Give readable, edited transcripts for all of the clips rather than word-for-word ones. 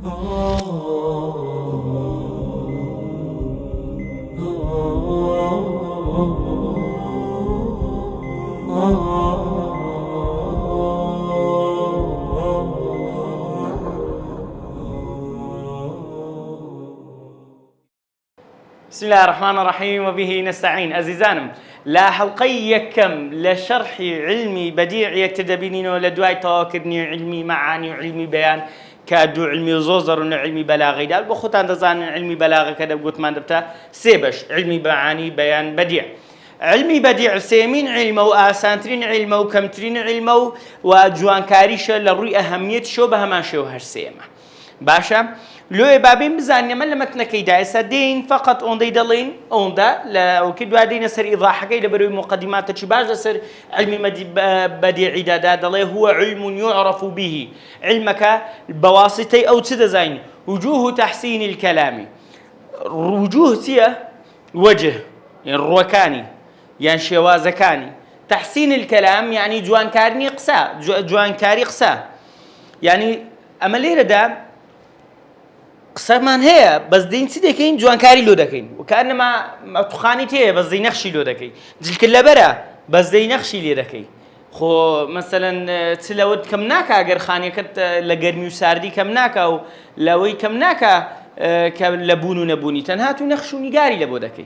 بسم الله الرحمن الرحيم وبه نستعين. عزيزانم لا حلقي يكم لشرح علمي بديع يتدبينين ولا دواي تواكرني علمي معاني وعلمي بيان كادو علمي زوزر وعلمي بلاغي دال بخوتان تزان علمي بلاغي كذا قلت ما دبته سيبش علمي معاني بيان بديع. علمي بديع سيمين علمه وآسانترين علمه وكمترين علمه وجوان كاريشة للرؤية أهمية شو بهمان شو هالسيمة باشا لو بابين بزاني من لما تنكيدا يسدين فقط اون دي دلين اون دا لو كدو هادين سر ايضاح كي لبروي مقدمات شباج سر علمي بديع دادا دلي هو علم يعرف به علمك بواسطي او تدزين وجوه تحسين الكلام وجوه سيا وجه يعني الروكاني يعني شوازكاني تحسين الكلام يعني جوان كارني قسا جوان كاري قسا يعني اما ليرة دا قسمان هي بس دين سيدكين جوان كاري لو دكين وكأنما تخاني تيه بس دي نخشي لو دكي دل كلا برا بس دي نخشي لي دكي خو مثلا تلود كم ناكا اگر خاني كت لگرمي وساردي كم ناكا او لوي كم ناكا كلبونو نبوني تنهاتو نخشو نيغاري لبو دكي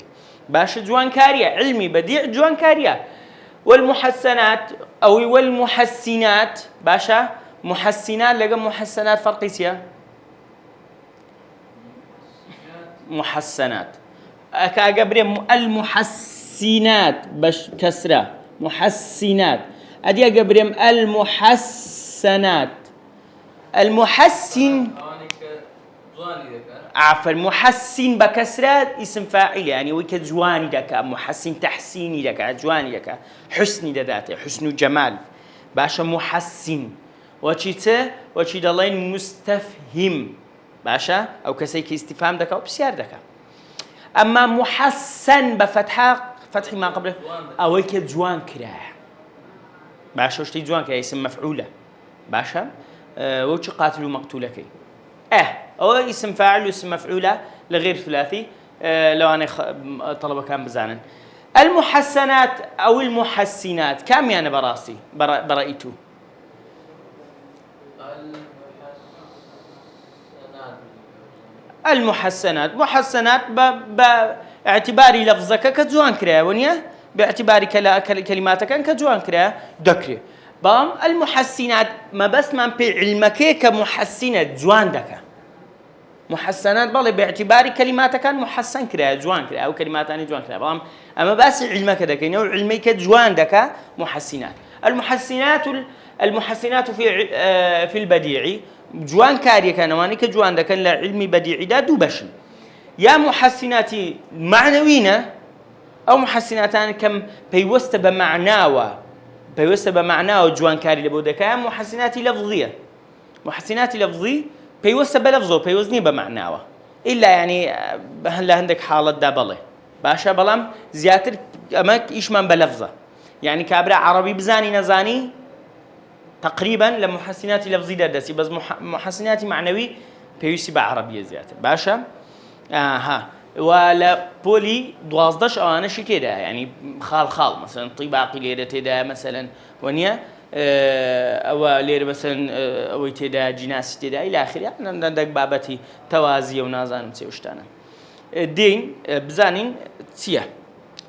باش جوان كاريا علمي بديع جوان كاريا والمحسنات او والمحسنات باشا محسنات لقى محسنات فرقيسيا محسنات أكابري المحسنات باش كسرة محسنات أدي أكابريم المحسنات المحسن عفوا المحسن بكسرة اسم فاعل يعني ويك جواني دك محسن تحسيني دك جواني دك حسني ذاته حسن جمال باشا محسن وشي دلين مستفهم باشا او كسيك استفهام دكا وبسيار دكا اما محسن بفتحه فتح ما قبله او هيك جوان كرا باشا وشتي جوان كرا اسم مفعوله باشا وش قاتل ومقتولك او اسم فاعل واسم مفعوله لغير ثلاثي لو انا طلبه كان بزانا المحسنات او المحسنات كم يعني براسي برايتو المحسنات محسنات باعتبار لفظك كجوان كرا ونيا باعتبار كلماتك كجوان كرا دكري بام المحسنات ما بس ما بعلمك كمحسنة جوان دكا محسنات بالله باعتبار كلماتك محسن كرا جوان كرا او كلماتاني جوان كرا بام اما بس علمك دكا نوع علمك جوان دكا محسنات المحسنات في البديع جوان كاري كان واني كجوان ده كان لعلمي بديعي ده دو بشن يا محسناتي معنوينة او محسناتان كم بيوست بمعناه جوان كاري لبودك يا محسناتي لفظية بيوست بلفظه بيوزني بمعناه الا يعني هلا عندك حالة دابله باشا بلام زياتر امك ايش من بلفظه يعني كابرا عربي بزاني نزاني تقريبا لمحسنات لفظي دردسي بس محسنات معنوي بيوسي بعربية زيادة باشا ولا بولي دوازدش او انا شي كده يعني خال مثلا طباقي ليرة تدا مثلا ونيا او ليرة مثلا او تدا جناس تدا الى اخره يعني عندك بابتي توازي ونازان مسيوشتانا الدين بزانين تسيا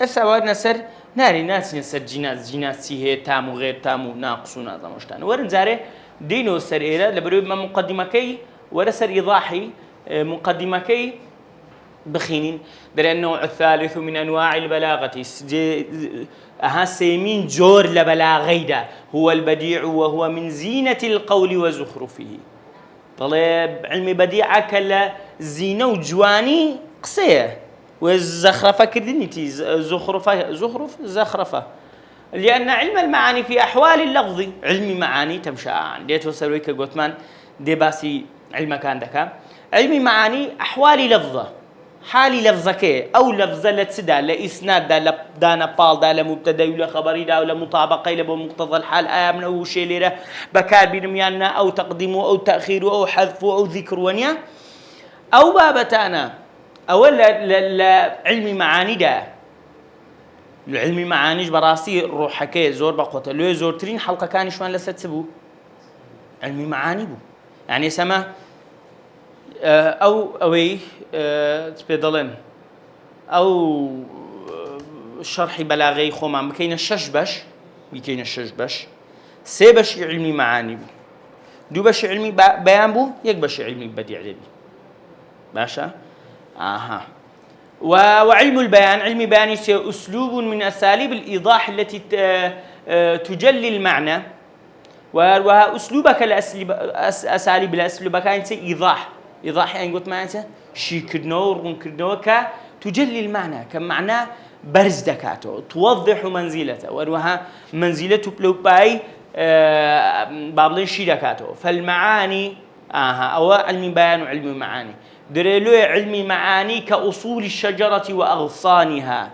الثوار نسر ناري ناس نسر جناس هي تام وغير تام وناقص ونظام وشتان ورن زاره دينو سر إيرا لبرو ما مقدمكي ولا سر إيضاحي مقدمكي بخينين در النوع الثالث من أنواع البلاغة سيمين جور لبلاغيدا هو البديع وهو من زينة القول وزخرفه طلب علم بديعة كلا زينة وجواني قصيه والزخرفة كردنيتي زخرفة لأن علم المعاني في أحوال اللفظ علم معاني تمشى عن ديتو سرويك قوتمان دي باسي علم كان دكا علم معاني أحوال لفظة حالي لفظك أو لفظة لتسدى لإسناد دا دانا بال دا لمبتدا ولا خبري دا ولا مطابقه الى بمقتضى الحال امن او شيء ليره بكار بنميانا او تقديمه او تاخيره او حذفه او ذكر ونيا او بابتانا اولا علمي معاني دا العلمي معانيش براسي روحكي زور بقوته لو زورترين حلقه كان شوان لستبو علمي معاني بو يعني سما او اوي تبدلن او شرحي بلاغي خوما مكاين الشش باش سي باش علمي معاني بو دو باش علمي بيان بو يك باش علمي بديع دبي باشا اها وعلم البيان علم بيان أسلوب من أساليب الإيضاح التي تجلي المعنى وأسلوبك أساليب الأسلوب كانت إيضاح يعني قلت معناته شي كدنو رون كدنو تجلي المعنى كمعنى برز دكاته توضح منزلته وروها منزلته بلو باي بابلين شي دكاته فالمعاني أو علم بيان وعلم معاني دريلو علمي معاني كأصول الشجرة وأغصانها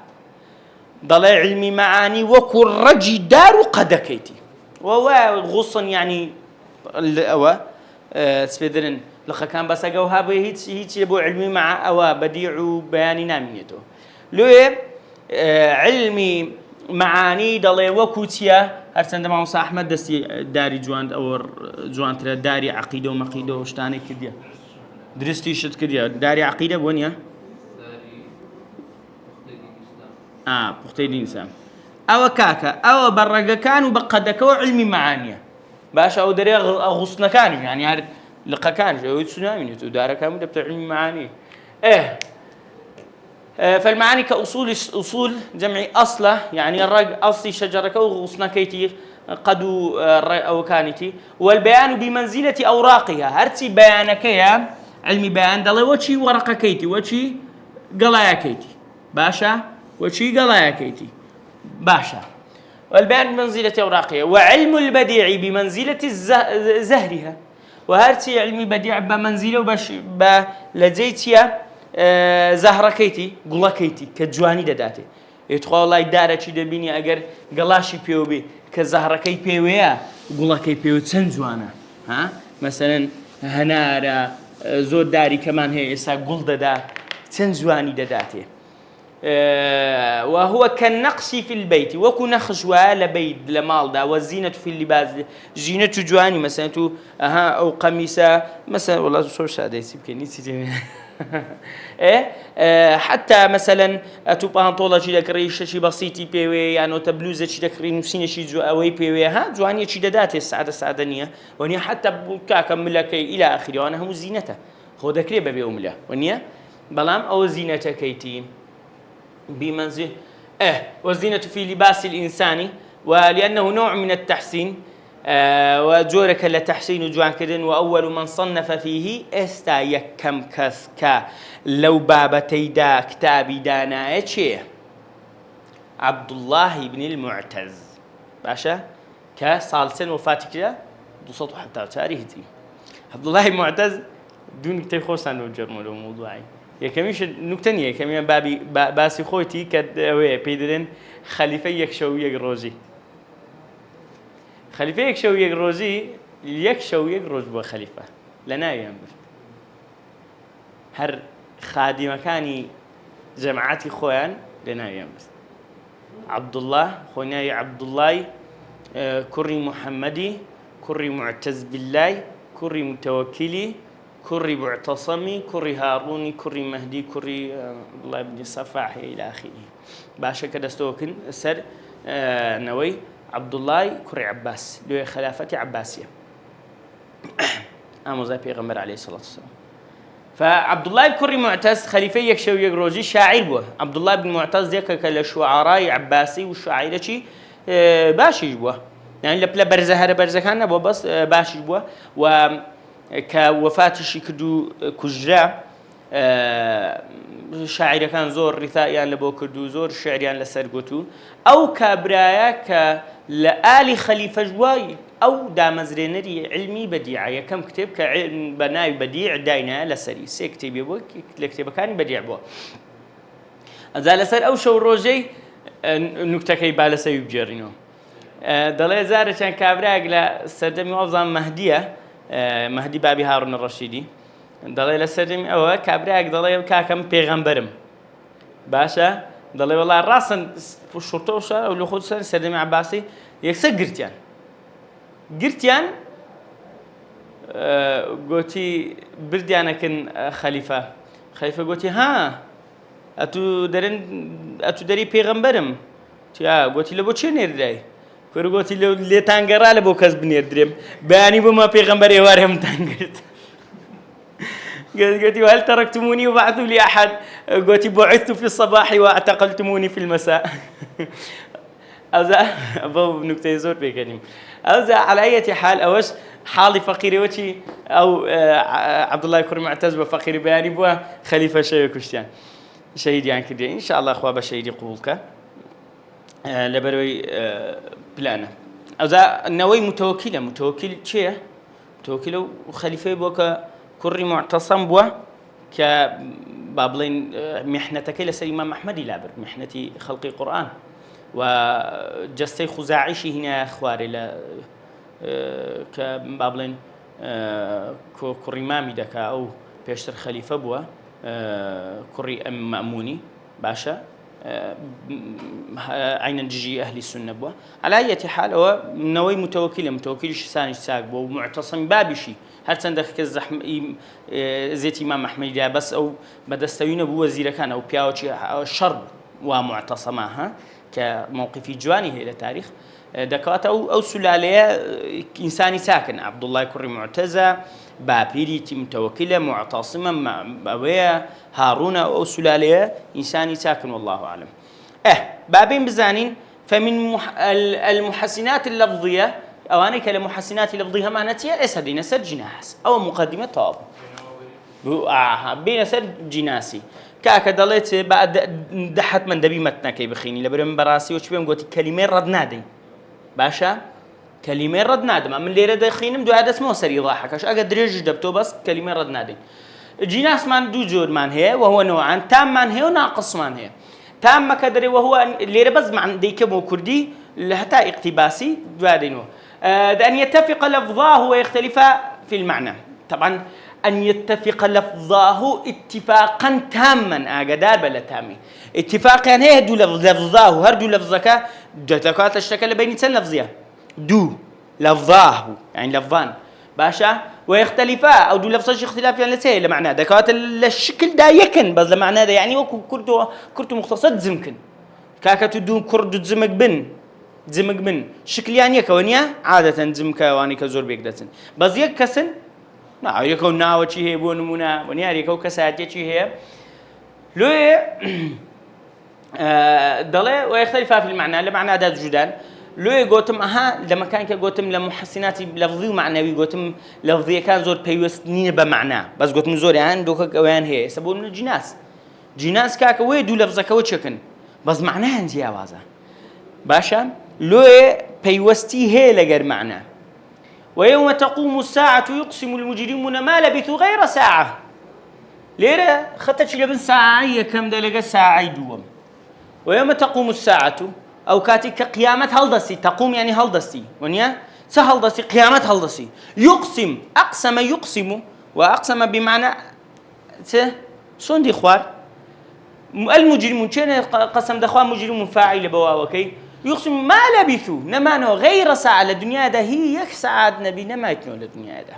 ضل علمي معاني وكرج دار قدكيتي وهو غصن يعني أو سبيدرن لخا كان بس أجوها بهيت يبو علمي مع أو بديع بيان ناميته لو علمي معاني ضل وكوتيا هرسند مع موسى أحمد دستي داري جوان أو جوان ترى داري عقيدة ومقيدة وشتاني كديا درستي شت كديا داري عقيدة بونيا بختي الإنسان أو كاكا أو برقة كانوا بقدك وعلمي معانية باش أو دري غصنا كانوا يعني هاد لقا كان جوي تسونامي دار كانوا دبت علمي معانية فالمعاني كأصول جمعي أصله يعني الرق أصلي شجرة وغصنا كيتي قدو أو كانتي والبيان بمنزلة أوراقها هرتي بيانك يا علمي بيان دلي وشي ورقة كيتي وشي قلايا كيتي باشا وشي قلايا كيتي باشا والبيان بمنزلة أوراقها وعلم البديع بمنزلة زهرها وهرتي علمي بديع بمنزلة وباش بلجيتيا زهرة كيتي قلا كيتي كجواني داتي يتخول الله دارة شي دبيني أجر قلاشي بيوبي كزهرة كي بيويا قلا كي بيو تنجوانا ها مثلا هنارا زود داري كمان هي إسا قل دا تنجواني داتي وهو كالنقش في البيت وكو نخشوا لبيت لمال دا والزينة في اللباس زينة جواني مثلا تو أو قميصة مثلا والله صور سادة يسيبكني نسيتني حتى مثلا تو بانطولا شي دكريش شي بسيطي بيوي يعني تبلوزه شي دكري نفسينه شي جو اوي بيوي ها جوانيه شي ددات السعادنيه وني حتى بكا كملك الى اخره وانا هم زينته هو دكري بيوم له وني بلام او زينته كيتي بمنزل والزينه في لباس الانسان ولانه نوع من التحسين وجورك لتحسين جوان كدن وأول من صنف فيه استا يكم كثكا لو بابتي دا كتابي دانا اتشي عبد الله بن المعتز باشا كصالسن وفاتي كده دوسطو حتى تاريخي عبد الله بن المعتز دون كتاب خوصان وجرمو لو موضوعي يا كميش نكتنيه كمية بابي باسي خويتي كد بيدرن خليفة يكشو يقروزي خليفة يكشو يقروزي يكشو يقروز بو خليفة لنا ينبر هر خادم كاني جماعتي خوان لنا ينبر عبد الله خوناي عبد الله كري محمدي كري معتز بالله كري متوكلي كري معتصمي كري هاروني كري مهدي كري الله بن صفاحي إلى آخره باشا كدستوكن سر نوي عبد الله كري عباس لو خلافة عباسية زي بيغمبر عليه الصلاة والسلام فعبد الله كري معتز خليفة يكشو يقروجي شاعر بوه عبد الله بن معتز يكا كالشعراء عباسي والشعيرة شي باشي بوه يعني لبلا برزة هذا برزة كان بوه بس باشي بوه و كوفاتشي كدو كجرا شاعر كان زور رثائيان لبو كردو زور شعريان لسرقوتو أو كابرايا لآل خليفة جواي أو دامزرينري علمي بديعة كم كتب كعلم بناي بديع داينا لسري سيكتب يبو لكتب كان بديع بو أزال سر أو شو روجي نکتەکەی با لەسەوی بجێڕینەوە دەڵێ زارێکیان کابراێک لە سەردەمی وەڵزان مەهدی بابی هاڕونە ڕەشیدی دەڵێ لە سەردەمی ئەوە کابراێک دەڵێ کاکەم پێغەمبەرم باشە دەڵێ وەڵا ڕاستن شورتەوشە ئەو لە خۆ سەردەمی عەباسی یەکسەر گرتیان گوتی بردیانەکەن خەلیفە گوتی ها ئەتو دەری پێغەمبەرم تیا گوتی لە بۆ چێ نێردرای کوێر گوتی لێتان گەڕا لە بۆ کەس بنێردرێم بەیانی بۆمە پێغەمبەر ئێوارە هەمتان گرت قلت وهل تركتموني وبعثوا لي أحد قلت بعثت في الصباح واعتقلتموني في المساء أوزا أبو نكتة زور بكلم أوزا على أي حال أوش حالي فقيري وشي أو عبد الله يكون معتز بفقيري بياني بوا خليفة شيء كشتيان شهيد يعني كده إن شاء الله أخوة بشهيدي قبولك لبروي بلانا أوزا النووي متوكل شيء متوكل وخليفة بوكا كوري معتصم بوا كبابلين محنتك لسر إمام أحمد لابر محنتي خلق القرآن وجستي خزاعيشي هنا خواري لا كبابلين كوري مامي دكا أو بيشتر خليفة بوا كوري أم مأموني باشا عين جي أهل السنة بوا على أي حال هو نووي متوكل شساني ساق بوا ومعتصم بابشي هل تندخ كالزحم زيت إمام أحمد بس أو بدستوين بوا وزير كان أو بياوتشي شرب ومعتصمها كموقف جواني هي لتاريخ دكات أو سلالية إنساني ساكن عبد الله كري معتزة بابيري متوكلة معتصمة أويا هارون أو سلالية إنساني ساكن والله أعلم بابين بزانين فمن المحسنات اللفظية أو أنا كلام محسنات اللفظية معناتها ليس دين سر جناس أو مقدمة طاب بين سر جناسي كاك دليت بعد دحت من دبي متنكي بخيني لبرم براسي وشبيهم قلت كلمة رد نادي باشا كلمة رد نادم من ليرة دخينم دو عدس مو سري ضاحكش أقدر درج دبتو بس كلمة رد نادي جناس من دو جور من هي وهو نوعان تام من هي وناقص من هي تام ما كدري وهو ليرة بس مع ديك مو كردي لحتى اقتباسي دوادينه أن يتفق لفظاه ويختلفا في المعنى طبعا أن يتفق لفظاه اتفاقا تاما أقدار بلا تامي اتفاق يعني هي دو لفظاه هردو لفظك دتكات الشكل بين سن لفظيه دو لفظاه يعني لفظان باشا ويختلفا أو دو لفظش اختلاف يعني لسه لمعنى دكات الشكل دا يكن بس لمعنى ده يعني وكو كرتو مختصر زمكن كاكتو دو كرد زمك بن شكل يعني كونيا عادة زمك واني كزور بيقدسن بس يكسن نا يكون ناو شيء هي بونمونا ونيا يكون كساجة شيء هي لو ضلع ويختلفا في المعنى لمعنى ده جدان لو يقولتم لما كان كقولتم لمحسنات لفظي ومعنوي قولتم لفظي كان زور بيوستني بمعنى بس قولتم زور يعني دوكا كوان هي سبون من جناس كاك ويدو لفظك وشكن بس معناها انتي اوازا باشا لو بيوستي هي لغير معنى ويوم تقوم الساعة يقسم المجرمون ما لبثوا غير ساعة ليرة خطتش لبن ساعة كم دلقة ساعة دوم ويوم تقوم الساعة أو كاتك قيامة هلدسي تقوم يعني هلدسي ونيا سهلدسي قيامة هلدسي يقسم أقسم يقسم وأقسم بمعنى سندي خوار المجرمون كان قسم دخوان مجرم فاعل بواوكي يقسم ما لبثوا نمانو غير ساعة للدنيا ده هي ساعات نبي نما يتنو للدنيا ده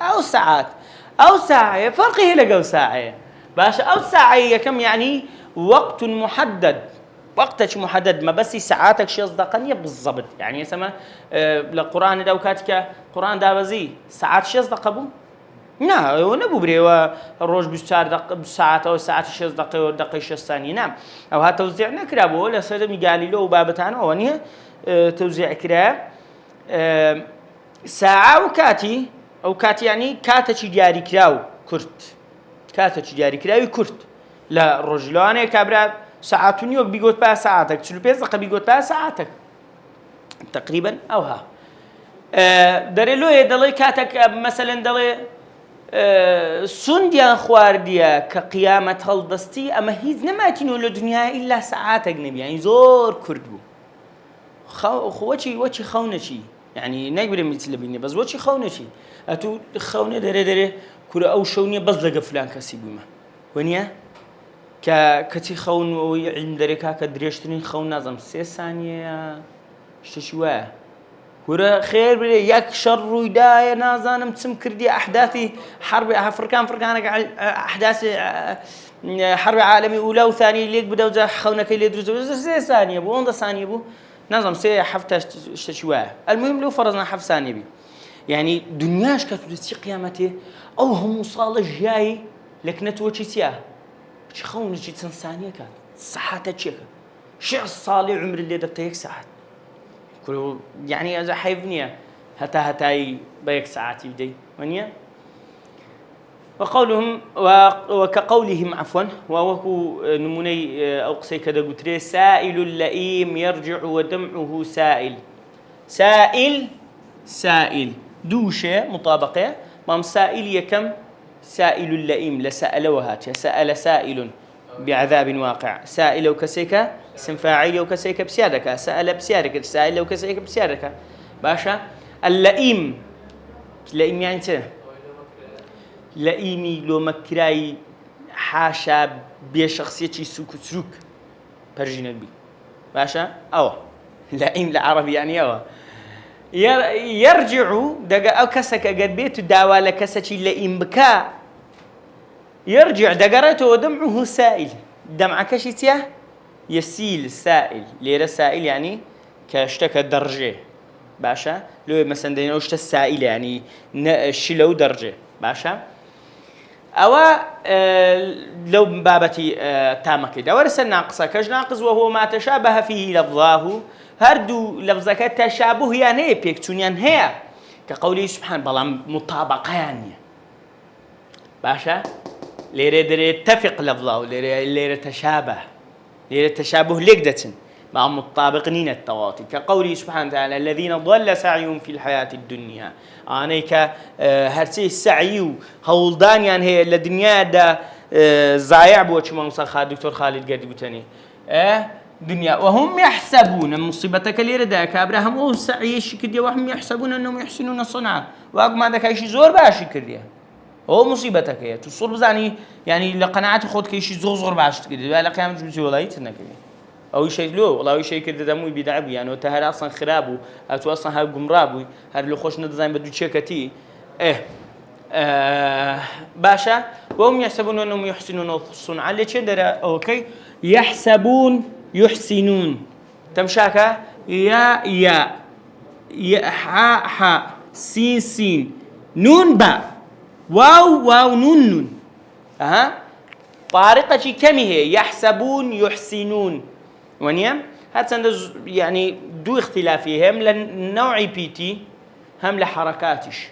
أو ساعة فرق هي لقوا ساعة باش أو ساعة كم يعني وقت محدد وقتك محدد ما بس ساعاتك شيء صدقني بالضبط يعني يسمى القرآن ده وكاتك قرآن ده بزي ساعات شيء صدقبو نا ونبو بريوا الروج بشار دق بساعات أو ساعات شيء صدقي ودقيقة ثانية نعم أو هذا توزيع نكرابو ولا سيدم يقالي له بابتنا ونيه توزيع كراب ساعة وكاتي أو كاتي يعني كاتش جاري كراو كرت كاتش جاري كراوي كرت لا الرجلانة كبرات ساعات يوك بيقول بها ساعاتك تلو بيزق بيقول بها ساعاتك تقريبا أو ها داري لو دلي كاتك مثلا دلي سندیان خواردیە کە قیامەت هەڵدەستی ئەمە هیچ نەماتینەوە لە دنیا ئیلا سەعاتێک نەبی یعنی زۆر کورت بوو وەچی خەونەچی یعنی نایبرێ میت لە بینێ بەس وەچی خەونەچی ئەتوو خەونە دەرێ کورە ئەو شەو نییە بەس لەگە فلان کەسی بوومە وەنیە کە کەچی خەون ئەوەی علم دەرێکا کە درێژترین خەون نازەم 3 سانیەیە شتێکی وایە ورا خير بلي ياك شر ويداية نازانم تسم كردي أحداثي حرب فركانك أحداث حرب عالمي أولى وثانية ليك بدأ وزا خونك اللي يدرسوا 6 ثانية بو 11 ثانية بو نظام 6 حفتة شوية المهم لو فرضنا حف ثانية بي يعني دنياش كتودسي قيامته أو هم صالح جاي لك نتوشي سياه شي خونك شي ثانية كان ساعات تشيك شيء صالح عمر اللي درته 1 ساعة يعني إذا حيفنيه هتاي بيك ساعات يدي ونيا وقولهم وكقولهم عفوا وهو نموني أو قصي كذا قتري سائل اللئيم يرجع ودمعه سائل دوشة مطابقة مام سائل يكم سائل اللئيم لسأل وهات سأل سائل بعذاب واقع سائل وكسيك اسم فاعل وكسيك بسيادك سأل بسيادك سائل وكسيك بسيادك باشا اللئيم يعني ته لئيمي لو مكراي حاشا بشخصيتي سوك برجينا بي باشا أو لئيم العربي يعني أو يرجع دقا أو كسك قد بيت داوا لكسك لئيم بكاء يرجع دقرته ودمعه سائل دمعك شتيه يسيل سائل ليرة سائل يعني كاشتكى درجة باشا لو مثلا دينا وشت السائل يعني شلو درجة باشا أو لو بابتي تامك دورس الناقصة كج ناقص وهو ما تشابه فيه لفظاه هردو لفظك تشابه يعني بيكتون يعني هي كقوله سبحانه بلا مطابقة يعني باشا ليرة يتفق لفظه ليرة تشابه ليرة تشابه لقدة مع مطابقين التواطي كقوله سبحانه وتعالى الذين ضل سعيهم في الحياة الدنيا أنيك هرسي السعي هولدان يعني هي الدنيا دا زايع بوش ما وصل دكتور خالد قد بتاني دنيا وهم يحسبون مصيبتك ليرة دا كابراهم أو سعي شكدي وهم يحسبون أنهم يحسنون صنعا وأقوم هذا كايشي زور باشي كرديه هو مصيبتك هي تصور بزاني يعني لقناعات خود كيشي زغزغر بعشت كده على قيامة جبسي والله يتنك أو شيء له والله شيء كده دموي بيدعبي يعني وتهر أصلا خرابه أو أصلا هاي قمرابه هر اللي خوش ندزاين بدو تشيكتي باشا وهم يحسبون أنهم يحسنون صنعا اللي تشدر أوكي يحسبون يحسنون تمشاكا يا ح سين نون با واو نون طارقة كمي هي يحسبون يحسنون ونيم هذا يعني دو اختلافهم لنوع بيتي هم لحركاتش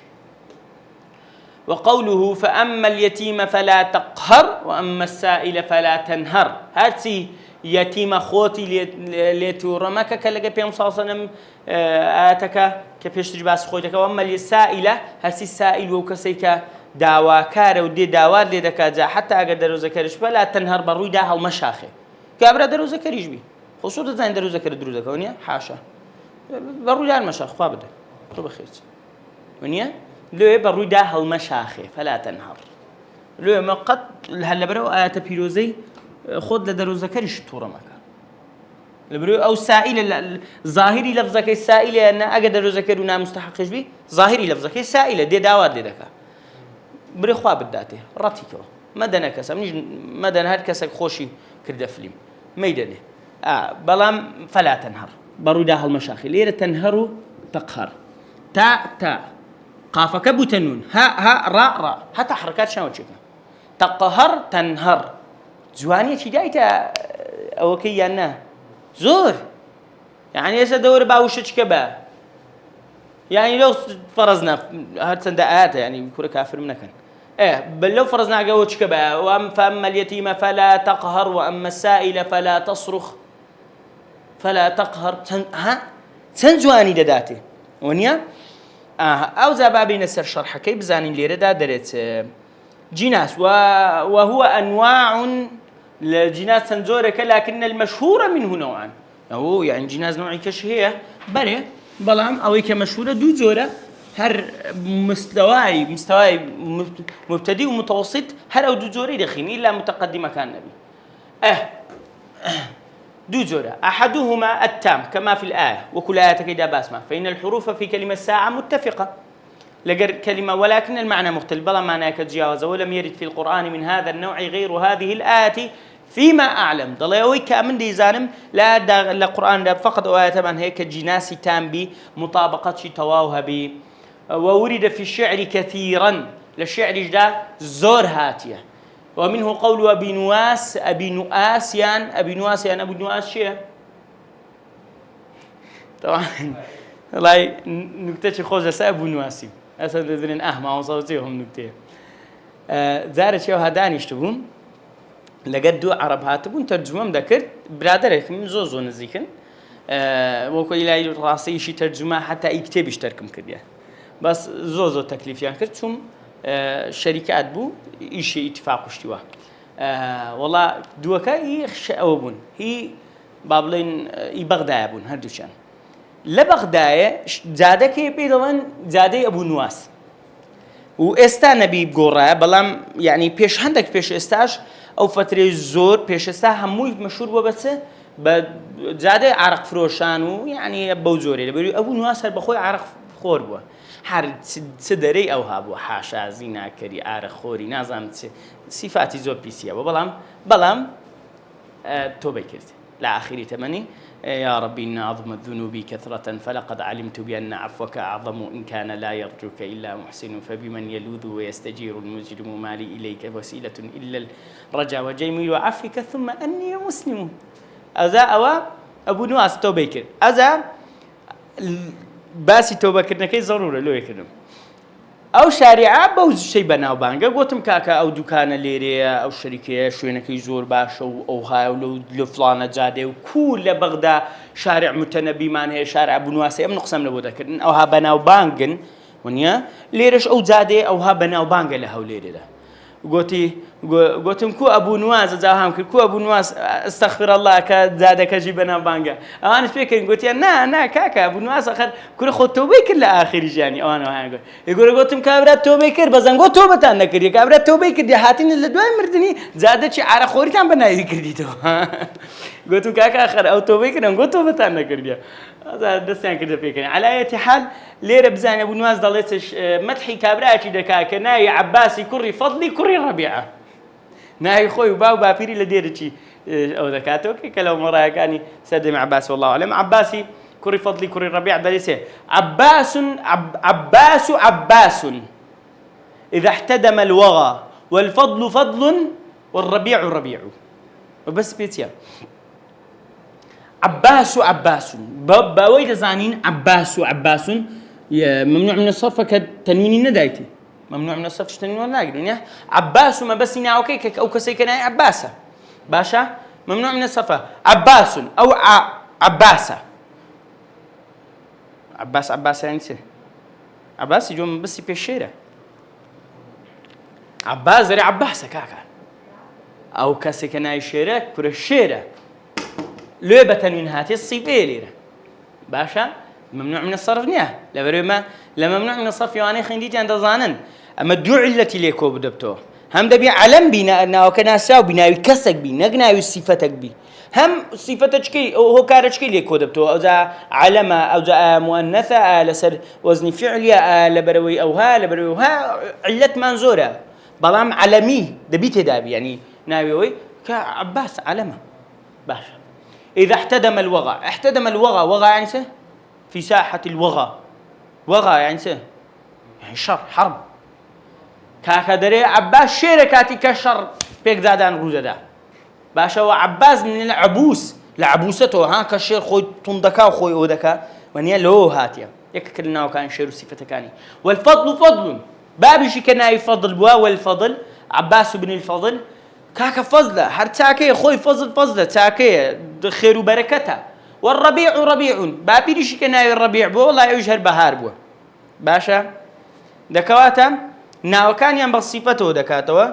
وقوله فأما اليتيم فلا تقهر وأما السائل فلا تنهر هاتي يتيم خوتي لتورمك كلك بيوم صلى الله عليه وسلم آتك كبيش تجباس خوتك وأما السائلة هاتي السائل وكسيك داوا كار ودي داوا دي دكاجا حتى اقدر ذكرش فلا تنهر بروي ده المشاخه كابرا درو ذكريش بي خصوصا زين درو ذكر درو ذكونيا حاشا بروي ده المشاخ فابد تو بخير ونيا لو بروي ده المشاخه فلا تنهر لو ما قد هلا برو ايات بيروزي خذ لدرو ذكرش تورمك لبرو او سائل ظاهري لفظك السائل ان اقدر ذكرنا مستحقش بي ظاهري لفظك السائل دي داوا دي دكا بري خوا بداته راتيكو مدنا كسم نيج مدنا هاد كسك خوشي كرد فيلم ميدنه بلام فلا تنهر برودها المشاخي ليره تنهر تقهر تا قافك بتنون ها را حتى حركات شنو تشوف تقهر تنهر زوانيه شي جايته او كيانا زور يعني هسه دور باوشك كبا يعني لو فرضنا هاد سندات يعني كره كافر منكن بل لو فرضنا جوتش كبا فأما اليتيم فلا تقهر وأما السائل فلا تصرخ فلا تقهر تنزواني دداتي ونيا ئەو زابابینە سەر شەرحەکەی بزانین لێرەدا دەرێت جناس وهو أنواع لجناس سنزورك لكن المشهورة منه نوعان أو يعني جناس نوعي كش هي بله بلام أو كمشهورة دو زورة هر مستواي مبتدئ ومتوسط هر أو دو زورة دخين إلا متقدمة كان النبي دو زورة أحدهما التام كما في الآية وكل آية كيدا باسمة فإن الحروف في كلمة ساعة متفقة لقر كلمة ولكن المعنى مختلف بلا معنى كتجاوز ولم يرد في القرآن من هذا النوع غير هذه الآية فيما أعلم ضليوي كامن دي زانم لا القرآن فقط آية طبعا هيك جناسي تام بي مطابقة شي تواوها بي وورد في الشعر كثيرا للشعر جدا زور هاتية ومنه قول أبي نواس أبي نواس شيء طبعا والله نكتة خوزة أبو نواسي أسد ذرين ما وصوتيهم نكتة زارت شو هداني يشتبون لقد دو عرب هاتبون ترجمة ذكرت برادرك من زوزو نزيكن وكو إلى راسي شي ترجمة حتى يكتب يشتركم كده بس زوزو تكليف يعني كرت شوم شركات بو إشي اتفاق اشتوا والله دوكا يخش أوبون هي بابلين يبغدايبون هردوشان لبغداية زاده كي بيدوان زاده أبو نواس وإستا نبي بقرة بلام يعني بيش عندك بيش إستاش أو فترة زور بيش إستا هموي مشهور بس زاده عرق فروشانو يعني بوزوري لبري أبو نواس هالبخوي عرق خور بوا هر صدري أو هابو حاشا زينا كري عرق خوري نازم صفاتي زور بيسيا بلام توبة كرت لا آخري تمني يا ربي إن أعظم الذنوب كثرة فلقد علمت بأن عفوك أعظم إن كان لا يرجوك إلا محسن فبمن يلوذ ويستجير المجرم مالي إليك وسيلة إلا الرجا وجميل وعفك ثم أني مسلم أذا أبو نواس توبيكر أذا باسي توبكر نكي ضرورة لو يكرم أو شارعة بوز شيء بناو بانجا قوتم كاكا أو دكان ليريا أو شركة شوينك يزور باش أو هاي ولو فلانة جادة وكل بغدا شارع متنبي مان هي شارع أبو نواس أم نقسم لبودا كرن أو ها بناو بانجن ونيا ليرش أو جادة أو ها بناو بانجا لهو ليري ده قوتم كو أبو نواس زاهم كو أبو نواس استغفر الله كزادة كجيبنا بانجا أنا فكر قلت يا نا كاكا أبو نواس آخر كل خود توبيكر لآخر جاني أنا قلتم كابرات توبيكر بزن قلت توبة أنا كريه كابرات توبيكر دي حاتين اللي دوام مردني زادة شيء عرق خوري تام بناي كرديتو قلتم كاكا آخر أو توبيكر أنا قلت توبة أنا كريه هذا دستان كده فكرة على أي حال ليرة بزان أبو نواس ضليتش مدحي كابراتي دكاكا ناي عباسي كري فضلي كري ربيعة ناي خوي وباو بابيري لديرتي أو ذكاتو كلو مرة كاني سدم عباس والله أعلم عباسي كري فضلي كري ربيعة دليسه عباس إذا احتدم الوغى والفضل فضل والربيع ربيع وبس بيتيا عباس باوي زانين عباس ممنوع من الصرف كتنوين ندايتي ممنوع من الصرف تنوين وناقل عباس ما بس ينا اوكي او كسيكنا عباسه باشا ممنوع من الصرف عباس او عباسه عباس يعني سي عباس يجون بس بيشيره عباس زي عباسه كاكا او كسيكنا يشيره كرشيره لعبة من هاتي الصيفية ليرة باشا ممنوع من الصرف نياه لما ممنوع من الصرف يعني خنديتي عند ظانن أما الدوع التي ليكو بدبتو هم دبي علم بينا أنه كناساو بينا يكسك بي نقنا يصفتك بي هم صفتك كي هو كارج كي ليكو دبتو أو ذا علمة أو ذا مؤنثة لسر وزن فعلية لبروي أو ها لبروي ها علة منزورة بلام علمي دبيت دابي يعني ناوي كعباس علمة باشا إذا احتدم الوغى يعني سه في ساحة الوغى يعني سه يعني شر حرب كاكدري عباس شركاتي كشر بيك زادان روزدا باشا وعباس من العبوس لعبوسته ها كشير خوي تندكا وخوي اودكا ونيا لو هاتيا يككلنا وكان شير صفته كاني والفضل فضل بابي شي كنا يفضل بوا والفضل عباس بن الفضل كاكا فضله هرتاكي خوي فضل تاكي خير وبركته والربيع ربيع بابي شي كنا الربيع بو والله يجهر بهار بو باشە دەکەواتە ناوەکانیان بە سیفەتەوە دەکاتەوە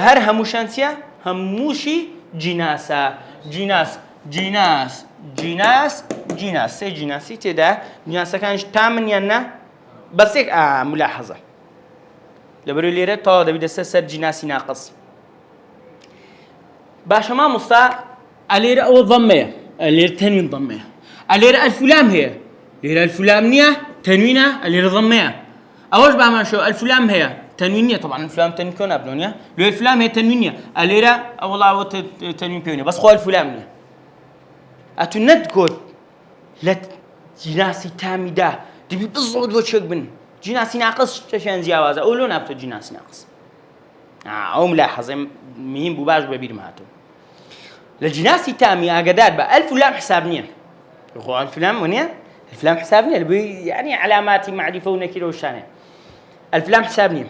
هەر هەمووشان چیە هەمووشی جیناسە جیناس سێ جیناسی تێدا جیناسەکانش تامن یان نە بەسێک ملاحەزە لەبەرەوەی لێرە تەواو دەبێتە سەر جیناسی ناقص باشە مامۆستا ئەلێرە ئەوە ضەمەیە ئەلێرە تەنوین ضەمەیە ئەلێرە ئەلفولام هەیە لێرە ئەلفولام نییە تەنوینە ئەلێرە ضەمەیە ئەوەش باماشەوە ئەلفولام هەیە تەنوین نییە طبعا ئەلفولام تەنوین کۆ نابنەوە لێ ئەلفولام هەیە تەنوین نییە ئەلێرە ئەوڵاوە تەنوین پێ نییە بەس خۆ ئەلفولام نییە ئەتو نەتگۆت لە جیناسی تامیدا دەبی بزڵت بۆ چێک بن جیناسی ناقص چەشیان جیاوازە ئەو لۆ نابتۆ جیناسی ناقص ئەو ملاحەزە مهم بوو باش بەبیرم هاتوو لە جیناسی تامی ئاگادار بە ئەلفولام حساب نییە خۆ ئەلفولام وانە الفلام حساب نییە يعني علاماتی معرفە و نەکیرە و شانێ الفلام حساب نییە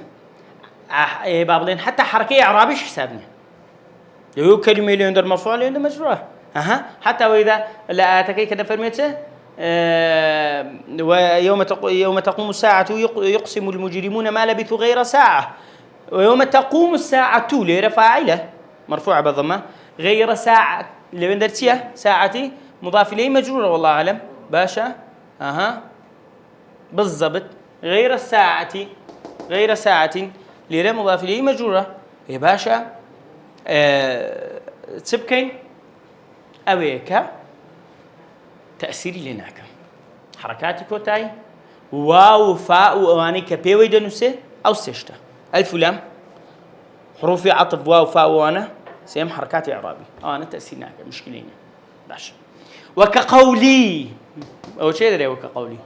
با بڵێن حتى حركة إعرابيش حساب نییە لەوێ کەلیمەی لێندەر مەرفوع لێندەر مەجروورە حتى وإذا لا أتكيك دفرمته ويوم تقوم الساعة يقسم المجرمون ما لبثوا غير ساعة ويوم تقوم الساعة ليرة فاعلة مرفوعة بالضمة غير ساعة اللي بندرتيها ساعتي مضاف إليه مجرورة والله أعلم باشا بالضبط غير ساعة ليرة مضاف إليه مجرورة يا باشا تسبكين أويكا تأثيري لناك حركاتي كوتاي واو فاء وأواني كبيوي دنوسي أو سيشتا ألف لام حروف عطف واو فاء وأنا سيم حركات إعرابي أنا تأثير ناك مشكلين باش وكقولي أو شيء دري وكقولي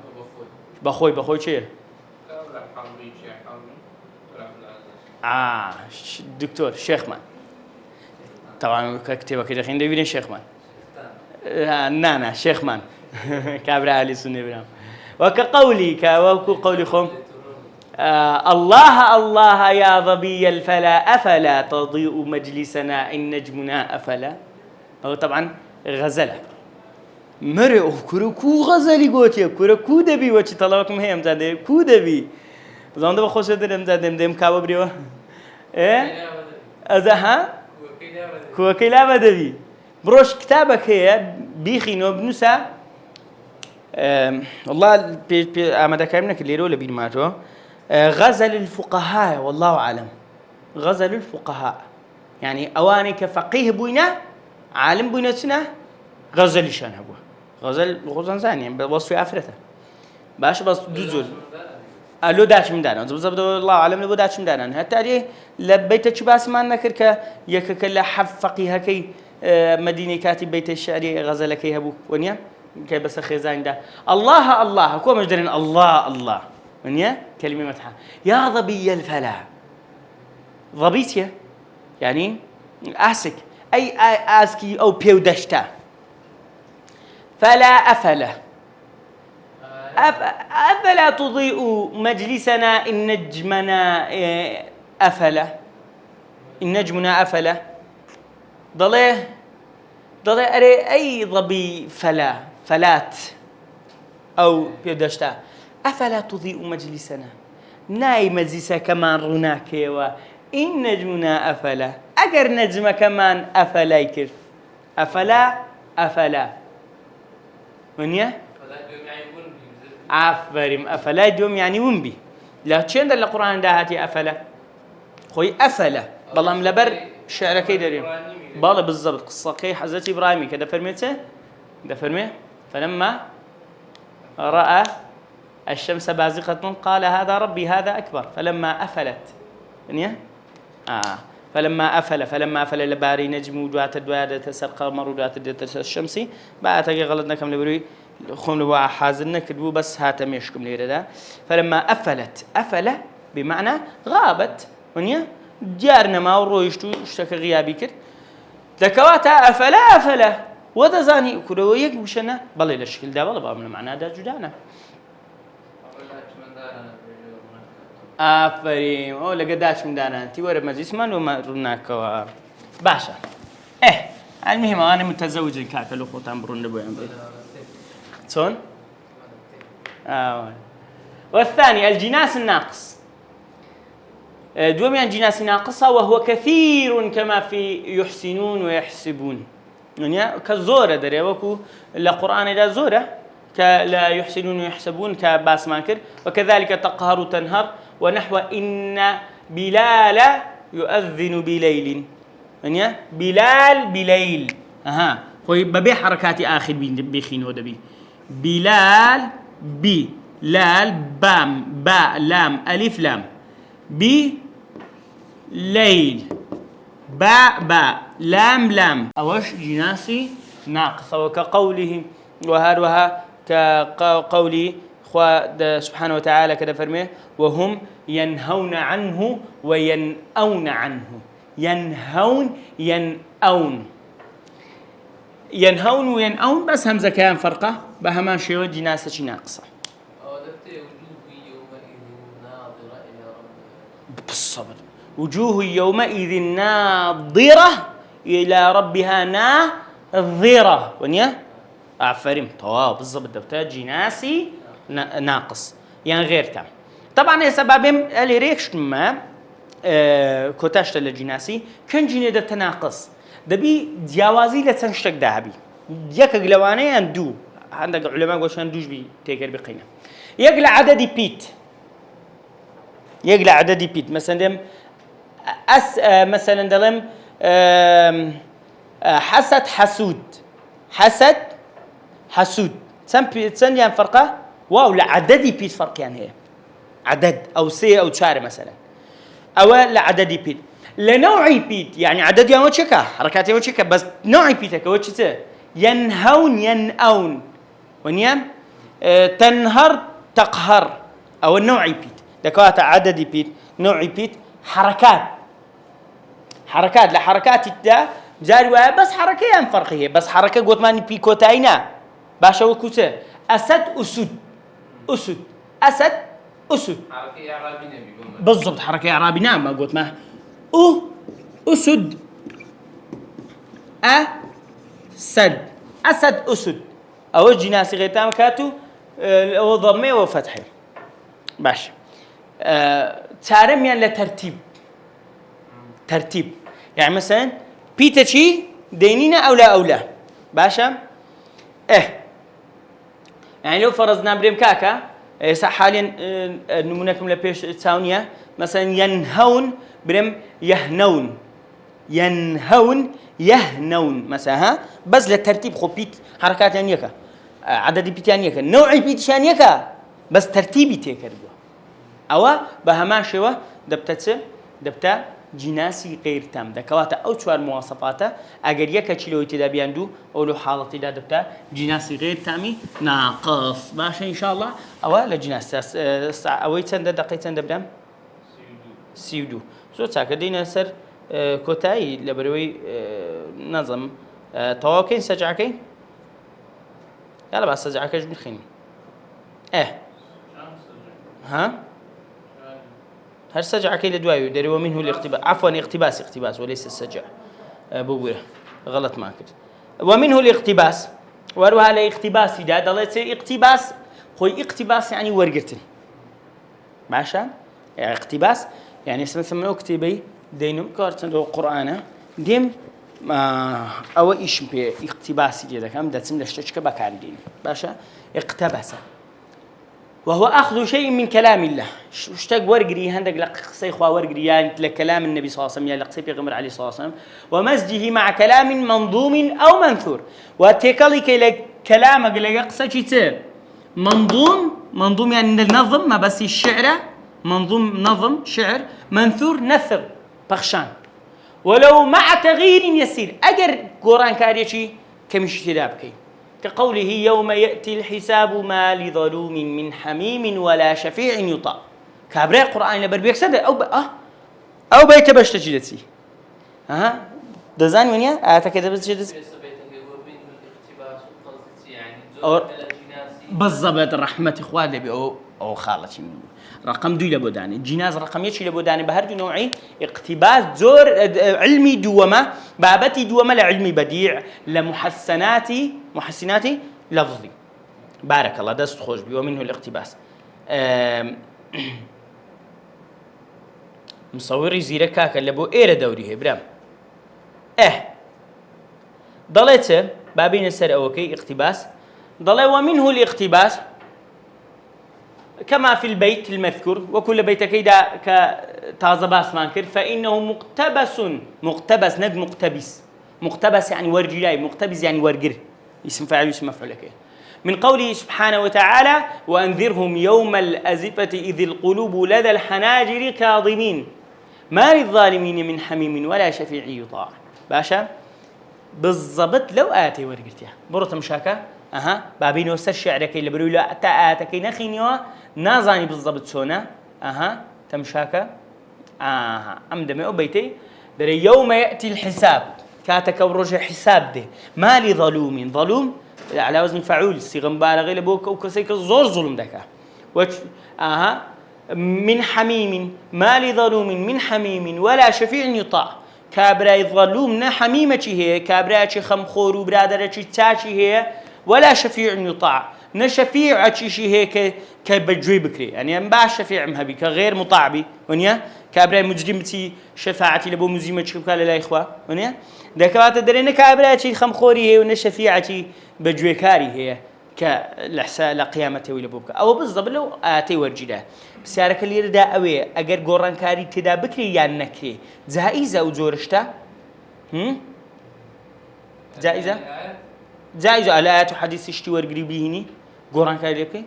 بخوي شيء دكتور شيخ مان طبعا كتبه كده خلينا نبين شيخ مان نانا شيخ مان كابر علي سنة برام وكقولي قولي خم الله يا ظبي الفلا أفلا تضيء مجلسنا إن نجمنا أفلا هو طبعا غزلة مرء كركو غزلي قوتي كركو دبي وش طلعكم هي مزادة كو دبي زمان ده بخوش ده مزادة مدام كابو بريوا إيه أزها كوكيلا بدبي بروش كتابك هي بيخينو بنوسا والله أمدا كلامك اللي روله بينماتو غزل الفقهاء والله أعلم غزل الفقهاء يعني أواني كفقيه بوينا عالم بوينا سنة غزل شان هو غزل ثاني بوصف أفرته باش بس دوزول لو داش من دانا بالضبط الله أعلم لو داش من دانا حتى عليه لبيت شباس ما نكر يك كلا حف فقيه كي مدينة كاتب بيت الشعر غزل كي هبو ونيا كي بس خزان ده الله كو مجدرين الله ونيا كلمة متحة يا ظبي الفلا ظبيتيا يعني أسك أي أسكي أو بيودشتا فلا أفلا تضيء مجلسنا إن نجمنا أفلا ضليه أري أي ظبي فلات أو بيودشتا أفلا تضيء مجلسنا ناي مجلسة كمان رناك إن نجمنا أفلا أجر نجم كمان أفلا يكر أفلا ونيا عفرم أفلا دوم يعني ونبي لا تشند القرآن ده هاتي أفلا خوي أفلا بالله ملبر شعر كيدا اليوم بالله بالضبط قصة كي حضرت إبراهيم كده فرميته ده فرمي فلما رأى الشمس بازغة قال هذا ربي هذا أكبر فلما أفلت ونيا فلما أفل لباري نجم ودوات الدواد تسر قمر ودوات الشمس بعد تجي غلطنا كم لبري خون وحازنا كدو بس هات ميشكم ليرة ده فلما أفل بمعنى غابت ونيا جارنا ما ورويشتو اشتكى غيابي كر ذكواتا أفلا وذا زاني كرويك وشنا بالله الشكل ده بالله بامنا معناه ده جدانا آفرین او لقداش من دانا انتي ورا مجلس ما وما رناك باشا المهم انا متزوج كاك الاخوتان برون بو عمري شلون والثاني الجناس الناقص دوميان جناس ناقصة وهو كثير كما في يحسنون ويحسبون يعني كزورة دريوكو القرآن دا زورة كلا يحسنون ويحسبون كباس ماكر وكذلك تقهر تنهر ونحو إن بلال يؤذن بليل يعني بلال بليل خوي ببي حركات آخر بيخين ودبي بلال بي لال بام باء لام ألف لام بليل باء لام لام أوش جناسي ناقصة وكقوله وهروها كقولي خوا سبحانه وتعالى كذا فرميه وهم ينهون عنه وينأون عنه ينهون وينأون بس همزة كان فرقة بهمان شيء جناسة ناقصة بالصبر وجوه يومئذ ناظرة إلى ربها ناظرة ونيا أعفرم طواب بالضبط دبتها جناسي ناقص يعني غير تام طبعا سببهم اللي ريكش ما كوتاشت الجناسي كان جنيه ده تناقص دبي جوازي لتنشتك ذهبي يك قلواني اندو عندك علماء قوشان دوش بي تيكر بقينا يقلع عددي بيت يقلع عددي بيت مثلا دم مثلا دلم حسد حسود سن يعني فرقه واو لا عددي بيت فرق يعني هي عدد او سي او شارع مثلا او لا عددي بيت لنوعي بيت يعني عدد يعني وشكا حركات يعني وشكا بس نوعي بيتك وشته ينهون ينأون ونيام تنهر تقهر او النوعي بيت دكوات عددي بيت نوعي بيت حركات لحركات ده جاري بس حركه يعني فرقيه بس حركه قلت ماني بيكوتاينا باشا وكوته اسد اسد حركه اعرابي نبي بالضبط حركه اعرابي نعم ما قلت ما اسد اسد او جناسي غير تام كاتو وضمه وفتحه باش تارم يعني ترتيب يعني مثلا بيتشي دينينا او لا باشا يعني لو فرضنا بريم كاكا حاليا نمونكم لبيش تساونية مثلا ينهون بريم يهنون مثلا بس للترتيب خو بيت حركات يعني يكا عدد بيت يعني يكا نوعي بيت يعني يكا بس ترتيبي تيكردوا او بهما شوه دبتا جناسي غير تام دكواتا او چوار مواصفاته اگر يكا چلو تدابياندو اولو حالتي دا دبتا جناسي غير تامي ناقص باشه ان شاء الله او لجناس اوي چند دقيقه چند بدم سيودو زو تاك دينا سر كوتاي لبروي نظم توكين سجعكي يلا بس سجعكش بنخين ها هل سجع كي لدوايو دري ومنه الاقتباس عفوا اقتباس وليس السجع بوره غلط ما كنت ومنه الاقتباس وروها على اقتباس دا دلت اقتباس خوي اقتباس يعني ورقتن ماشا يعني اقتباس يعني اسمه اكتبي دينم كارتن القرآن ديم او ايش بي اقتباس دي كم دتسم لشتك بكار دين باشا اقتبس وهو أخذ شيء من كلام الله اشتاق ورقري هندق لقصي خوا ورقري يعني لكلام النبي صلى الله عليه وسلم يعني لقصي بيغمر عليه الصلاة والسلام ومزجه مع كلام منظوم أو منثور وتكلك لكلامك لقصة شيء منظوم يعني النظم ما بس الشعر منظوم نظم شعر منثور نثر بخشان ولو مع تغيير يسير أجر قرآن كاريشي كمش تدابكي كقوله يوم يأتي الحساب ما لظلوم من حميم ولا شفيع يطاع كابري القرآن لبربيك سد أو بيت بشتجدتي دزان منيا أعتقد بشتجدتي بالضبط رحمة إخوان لبي أو خالتي رقم 2 لبوداني جناز رقم يشي لبوداني بهرج نوعي اقتباس زور علمي دوما بابتي دوما لعلمي بديع لمحسناتي لفظي بارك الله دست خوش بي ومنه الاقتباس مصوري زيرة كاكا اللي بو إيرا دوري هي برام ضليته بابين السر أوكي اقتباس ضلي ومنه الاقتباس كما في البيت المذكور وكل بيت كيدا كتازة باس مانكر فإنه مقتبس ند مقتبس يعني ورجلاي مقتبس يعني ورجر اسم فاعل اسم مفعول لك من قوله سبحانه وتعالى وأنذرهم يوم الأزفة إذ القلوب لدى الحناجر كاظمين ما للظالمين من حميم ولا شفيع يطاع باشا بالضبط لو آتي ورقرتها برو مشاكا بابين وسر شعرك اللي برو لا تآتك نخينيوا نازاني بالضبط سونا تمشاكا أمدمي أو بيتي دري يوم يأتي الحساب كاتك ورجع حساب ده ما ظلوم على وزن فعول صيغة مبالغة لبوك أو كسيك زور ظلم دكا من حميم ما لظلوم من حميم ولا شفيع يطاع كابراي ظلوم حميمة هي كابراي خمخور وبرادرة تاشي هي ولا شفيع يطاع نشفيع شيء هيك كبجوي بكري يعني انباع شفيع مهبي كغير مطاع بي ونيا كابراي مجرمتي شفاعتي لبو مزيمة شكال لا إخوة ونيا دكوات درينا كابراي خمخوري هي ونشفيعتي بجوي كاري هي كالحساء لقيامته ولا بوك أو بالضبط لو آتي ورجله بسيارك اللي ردا أوي أجر قران كاري تدا بكري يعني نكري جائزة وزورشتا جائزة الآيات وحديث اشتي ورقري بيهني قران كاري لكي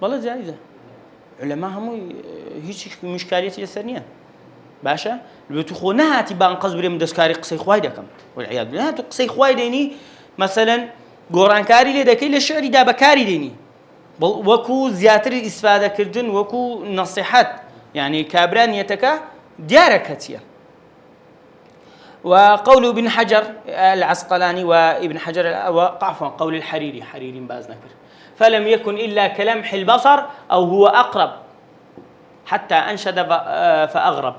والله جائزة علماء هم هيش مشكالية الثانية باشا لو تخونها تبان قصبري من دسكاري قصي خوايدا كم والعياذ بالله تقصي خوايديني مثلا قران كاري لدكي للشعر دا بكاري ديني وكو زياتر استفادة كردن وكو نصيحات يعني كابران يتكا دياركتيا وقول ابن حجر العسقلاني وابن حجر عفوا قول حريري باز نكر فلم يكن إلا كلمح البصر أو هو أقرب حتى أنشد فأغرب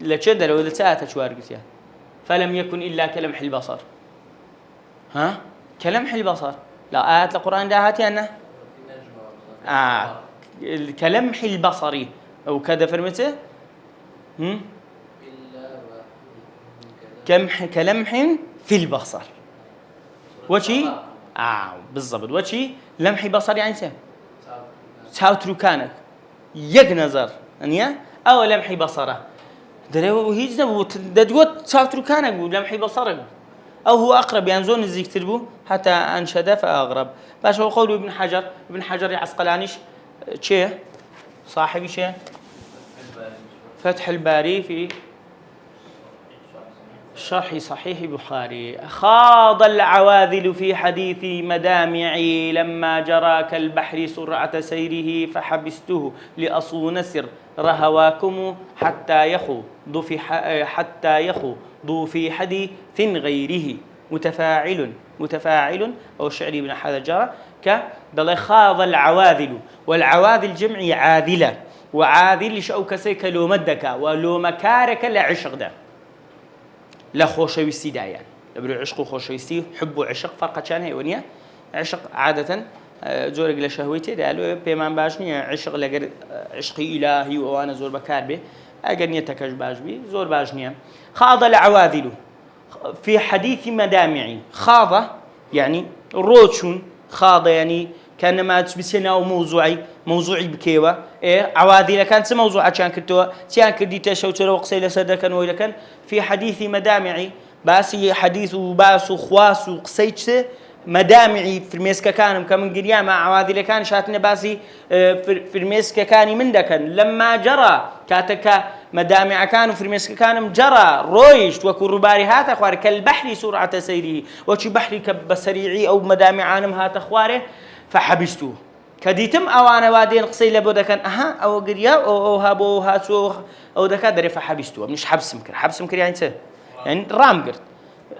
لشد لو ذات شوارقتيا فلم يكن إلا كلمح البصر كلمح البصر لا آيات القرآن ده هاتي أنا كلمح البصري أو كذا فرمته كلمح في البصر وشي بالضبط وشي لمح بصر يعني ساوترو كانك يك نظر أنيا أو لمح بصره دريو هيجنا وددوت ساوترو كانك لمح بصره أو هو أقرب يعني زون الزيك تربو حتى أنشد فأغرب باش هو قول ابن حجر العسقلانيش شيء صاحبي شيء فتح الباري في شرح صحيح بخاري خاض العواذل في حديث مدامعي لما جرى كالبحر سرعة سيره فحبسته لأصون سر رهواكم حتى يخوض في حديث غيره متفاعل أو شعري بن هذا جرى كدل خاض العواذل والعواذل جمع عاذلة وعاذل شأو كسيك لو مدك ولو مكارك لعشق ده لا خوشويستي دايان لبرو عشق وخوشويستي حب وعشق فرق كان هي ونيا عشق عادة زورق لشهوتي دالو بيمان باشني عشق لقر عشقي إلهي وأنا زور بكار به أجر نيتكش باش بي زور باشني خاض العواذل في حديث مدامعي خاض يعني روتشون خاض يعني كان ما تبسينا أو موضوعي بكيوة عواذل كانت موضوعة كان كتوا كان كديت شوتر وقصي لسدك ولا كان في حديث مدامعي باسي حديث وباس وخواس وقصيت مدامعي في المسك كان كمن قريا مع عواذل كان شاتنا باسي في المسك كان من دكن لما جرى كاتك مدامع كانوا في المسك كان جرى رويش وكرباري هات أخوار كالبحر سرعة سيره وشي بحري كبسريعي أو مدامع عالم هات أخواره فحبستوه كديتم أوانا وادين قصي لبو دكان أو قريا أو هابو هاتو أو دكا دري فحبستوه مش حبس مكر يعني رام قرد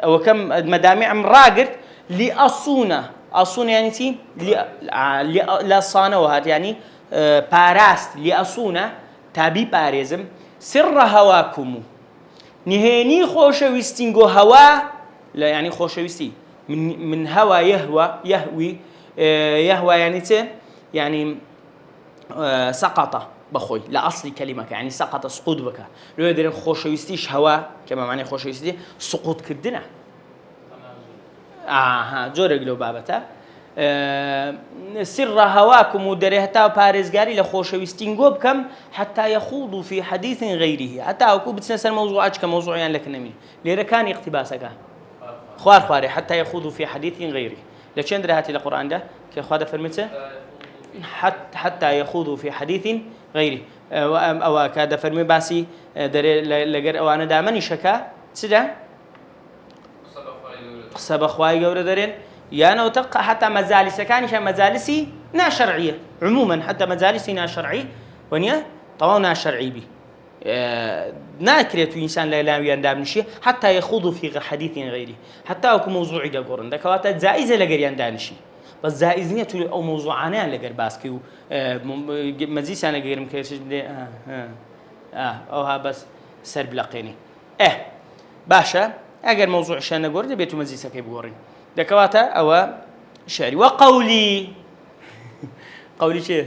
أو كم مدامع مراقرد لأصونة يعني تي لأصانة وهات يعني باراست لأصونة تابي باريزم سر هواكم نهيني خوشويستينغو هوا لا يعني خوشويستي من هوا يهوي يعني يعني سقط بخوي لا أصل كلمة يعني سقط سقوط بك لو يدرين خوشويستيش هوا كما معنى خوشويستي سقوط كردنا جورك لو بابتا سر هواكم ودرهتا بارزغاري لخوشويستين غوب كم حتى يخوضوا في حديث غيره حتى أكو بتسنسر موضوعات كموضوع يعني لك نمي ليرا كان اقتباسك خواري حتى يخوضوا في حديث غيره لشان درهاتي القرآن ده كخواده فرمته حتى يخوضوا في حديث غيره أو كاد فرمي باسي لجر أو أنا دائما شكا سدا سبق خواي جورة درين يعني وتقع حتى مجالس كانش مجالسي نا شرعية عموما حتى مجالسي نا شرعي ونيا طبعا نا شرعي بي ناكريت إنسان لا يندم نشي حتى يخوضوا في حديث غيره حتى أكو موضوع ده قرن ده كواتا جائزة لجريان دانشي بس جائزنية أو موضوعانه لجر باسكيو مزيس أنا غير مكيرش بدي أوها بس سر بلاقيني باشا أجر موضوع شان نقول بيتو مزيسة كيف قرن ده كواتا أو شعري وقولي قولي شيء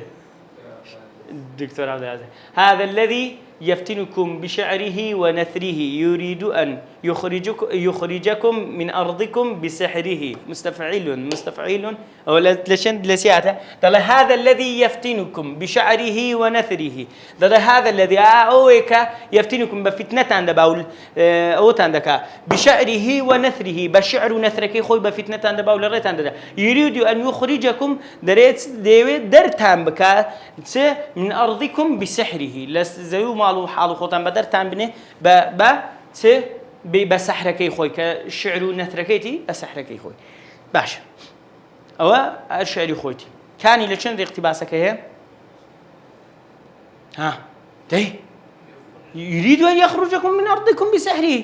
دكتور عبد العزيز هذا الذي يفتنكم بشعره ونثره يريد أن يخرجكم من أرضكم بسحره مستفعيل أو لسياته قال هذا الذي يفتنكم بشعره ونثره هذا الذي أويك يفتنكم بفتنة عند باول أو عندك بشعره ونثره بشعر نثرك خوي بفتنة عند باول ريت عند يريد أن يخرجكم درتام بك من أرضكم بسحره لزيو مالو حالو خوتان بدرتام بنه بسحركي خوي كشعر نثركيتي بسحركي خوي باش أو الشعر خويتي كان لشان اقتباسك هي يريد أن يخرجكم من أرضكم بسحره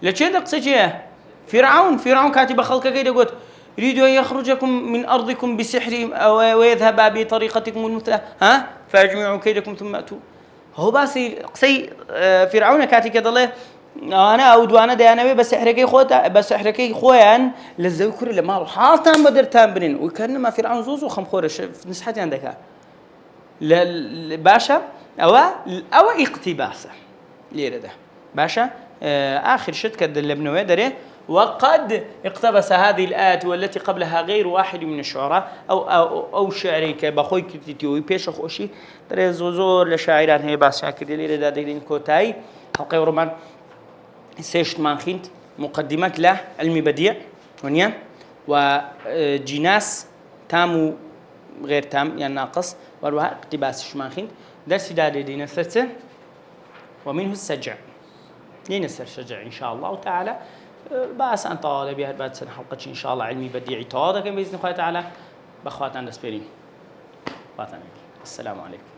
لشان قصتي فرعون كاتب خلقك كده قلت يريد أن يخرجكم من أرضكم بسحره ويذهب بطريقتكم المثلى فاجمعوا كيدكم ثم أتوا هو باسي قصي فرعون كاتي كده الله أنا أود وأنا ديانا بس حركي خويا للذكر لما روح حالتان بدرتان بنين وكان ما فرعون زوزو خم خورش في نسحتي عندك باشا أو اقتباسه ليه ده باشا آخر شت كده اللي بنوي دره وقد اقتبس هذه الآيات والتي قبلها غير واحد من الشعراء أو شعري كبخوي كتيوي بيش خوشي دري زوزور لشاعران هي باس شاكر لي دا دين كوتاي حلقة رومان سيشت مانخينت مقدمات له علمي بديع ونيا وجناس تام غير تام يعني ناقص وروها اقتباس شمانخينت درس دا دين الثلاثة ومنه السجع لنسر شجع إن شاء الله تعالى بس أن طالب بها بعد سنة حلقة إن شاء الله علمي بديعي طاده كم بإذن الله تعالى بأخواتنا الأسبرين السلام عليكم